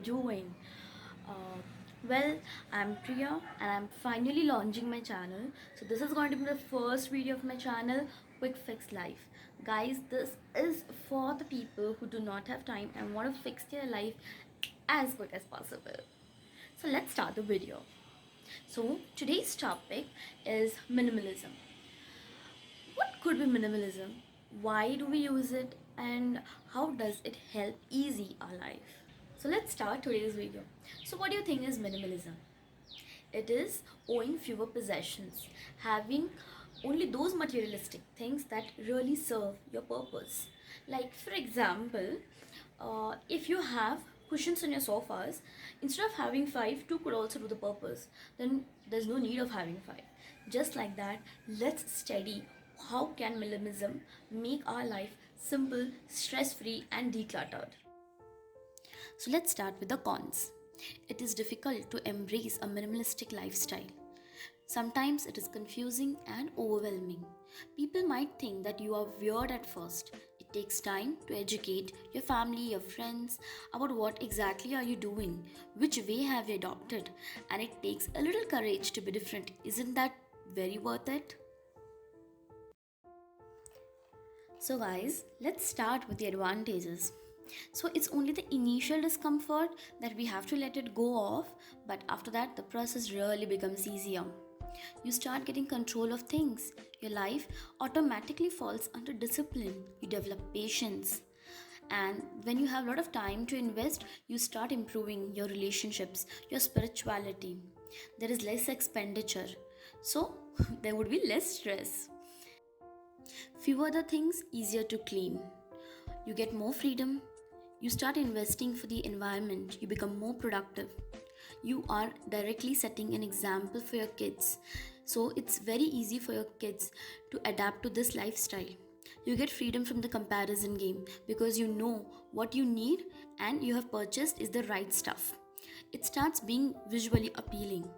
doing? Uh, well, I'm Priya and I'm finally launching my channel. So this is going to be the first video of my channel, Quick Fix Life. Guys, this is for the people who do not have time and want to fix their life as quick as possible. So let's start the video. So today's topic is minimalism. What could be minimalism? Why do we use it? And how does it help easy our life? So let's start today's video. So what do you think is minimalism? It is owning fewer possessions, having only those materialistic things that really serve your purpose. Like for example, if you have cushions on your sofas, instead of having five, two could also do the purpose. Then there's no need of having five. Just like that, let's study how can minimalism make our life simple, stress-free, and decluttered. So let's start with the cons. It is difficult to embrace a minimalistic lifestyle. Sometimes it is confusing and overwhelming. People might think that you are weird at first. It takes time to educate your family, your friends about what exactly are you doing, which way have you adopted, and it takes a little courage to be different. Isn't that very worth it? So, guys, let's start with the advantages. So, it's only the initial discomfort that we have to let it go off, but after that, the process really becomes easier. You start getting control of things. Your life automatically falls under discipline. You develop patience. And when you have a lot of time to invest, you start improving your relationships, your spirituality. There is less expenditure. So, there would be less stress. Fewer the things, easier to clean. You get more freedom. You start investing for the environment. You become more productive. You are directly setting an example for your kids. So it's very easy for your kids to adapt to this lifestyle. You get freedom from the comparison game because you know what you need and you have purchased is the right stuff. It starts being visually appealing.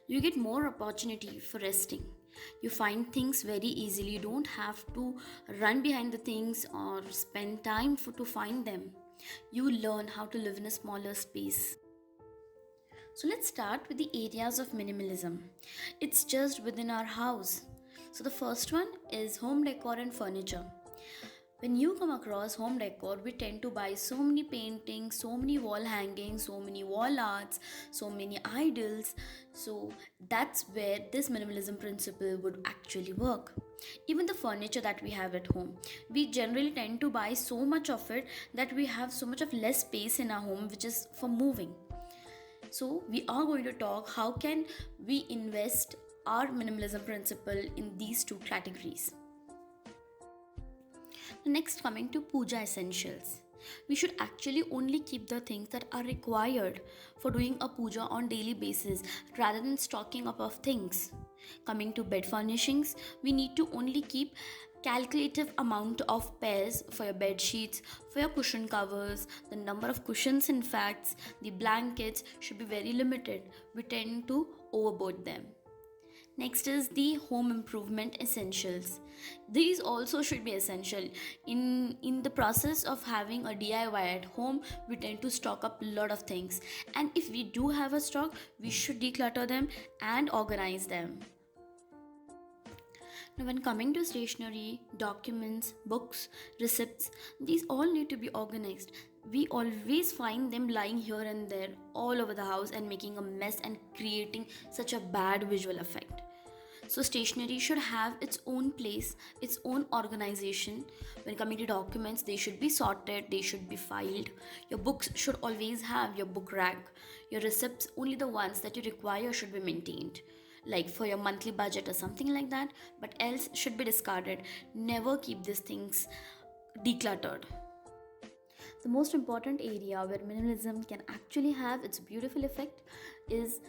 You get more opportunity for resting. You find things very easily. You don't have to run behind the things or spend time to find them. You learn how to live in a smaller space. So let's start with the areas of minimalism. It's just within our house. So the first one is home decor and furniture. When you come across home decor, we tend to buy so many paintings, so many wall hangings, so many wall arts, so many idols. So that's where this minimalism principle would actually work. Even the furniture that we have at home, we generally tend to buy so much of it that we have so much of less space in our home, which is for moving. So we are going to talk how can we invest our minimalism principle in these two categories. Next, coming to puja essentials. We should actually only keep the things that are required for doing a puja on daily basis rather than stocking up of things. Coming to bed furnishings, we need to only keep calculative amount of pairs for your bed sheets, for your cushion covers, the number of cushions in fact, the blankets should be very limited. We tend to overboard them. Next is the home improvement essentials. These also should be essential. In the process of having a DIY at home, we tend to stock up a lot of things. And if we do have a stock, we should declutter them and organize them. Now, when coming to stationery, documents, books, receipts, these all need to be organized. We always find them lying here and there all over the house and making a mess and creating such a bad visual effect. So, stationery should have its own place, its own organization. When coming to documents, they should be sorted, they should be filed. Your books should always have your book rack. Your receipts, only the ones that you require, should be maintained, like for your monthly budget or something like that, but else should be discarded. Never keep these things decluttered. The most important area where minimalism can actually have its beautiful effect is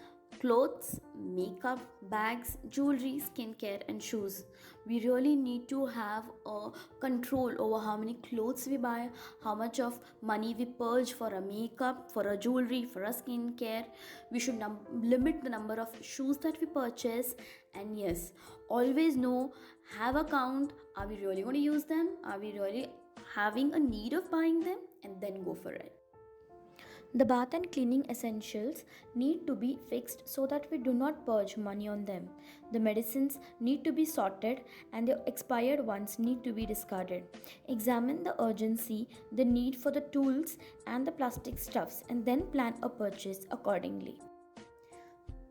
clothes, makeup, bags, jewelry, skincare, and shoes. We really need to have a control over how many clothes we buy, how much of money we purge for a makeup, for a jewelry, for a skincare. We should limit the number of shoes that we purchase. And yes, always know, have a count. Are we really going to use them? Are we really having a need of buying them? And then go for it. The bath and cleaning essentials need to be fixed so that we do not purge money on them. The medicines need to be sorted and the expired ones need to be discarded. Examine the urgency, the need for the tools and the plastic stuffs, and then plan a purchase accordingly.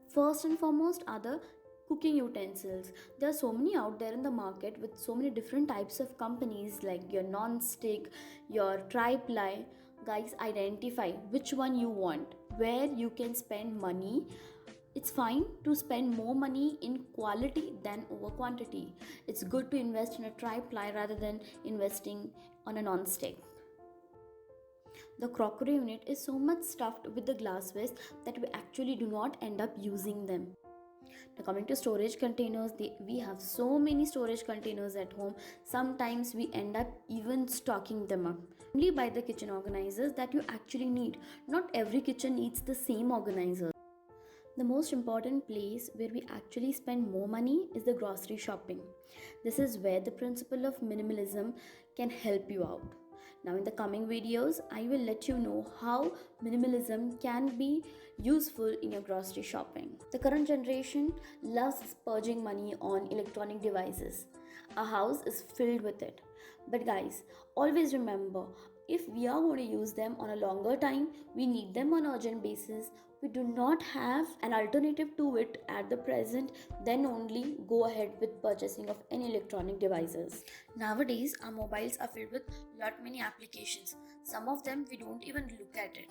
First and foremost are the cooking utensils. There are so many out there in the market with so many different types of companies like your non-stick, your tri-ply. Guys, identify which one you want, where you can spend money. It's fine to spend more money in quality than over quantity. It's good to invest in a tri-ply rather than investing on a non-stick. The crockery unit is so much stuffed with the glasswares that we actually do not end up using them. Now coming to storage containers, we have so many storage containers at home. Sometimes we end up even stocking them up. Only buy the kitchen organizers that you actually need. Not every kitchen needs the same organizer. The most important place where we actually spend more money is the grocery shopping. This is where the principle of minimalism can help you out. Now, in the coming videos, I will let you know how minimalism can be useful in your grocery shopping. The current generation loves purging money on electronic devices. Our house is filled with it. But guys, always remember, if we are going to use them on a longer time, we need them on urgent basis, we do not have an alternative to it at the present, then only go ahead with purchasing of any electronic devices. Nowadays our mobiles are filled with lot many applications. Some of them we don't even look at it.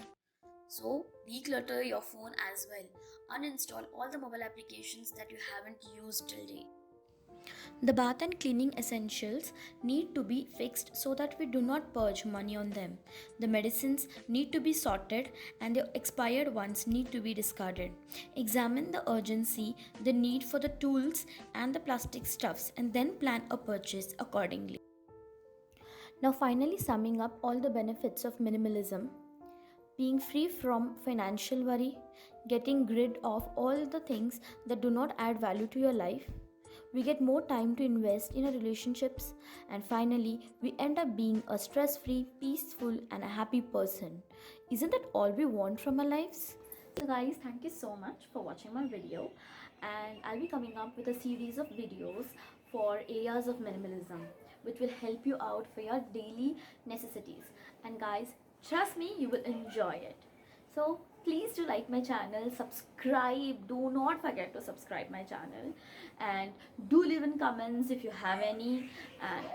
So declutter your phone as well. Uninstall all the mobile applications that you haven't used till date. The bath and cleaning essentials need to be fixed so that we do not purge money on them. The medicines need to be sorted and the expired ones need to be discarded. Examine the urgency, the need for the tools and the plastic stuffs, and then plan a purchase accordingly. Now, finally, summing up all the benefits of minimalism: being free from financial worry, getting rid of all the things that do not add value to your life. We get more time to invest in our relationships, and finally, we end up being a stress free, peaceful, and a happy person. Isn't that all we want from our lives? So, guys, thank you so much for watching my video, and I'll be coming up with a series of videos for areas of minimalism which will help you out for your daily necessities. And, guys, trust me, you will enjoy it. So please do like my channel, subscribe, do not forget to subscribe my channel, and do leave in comments if you have any, and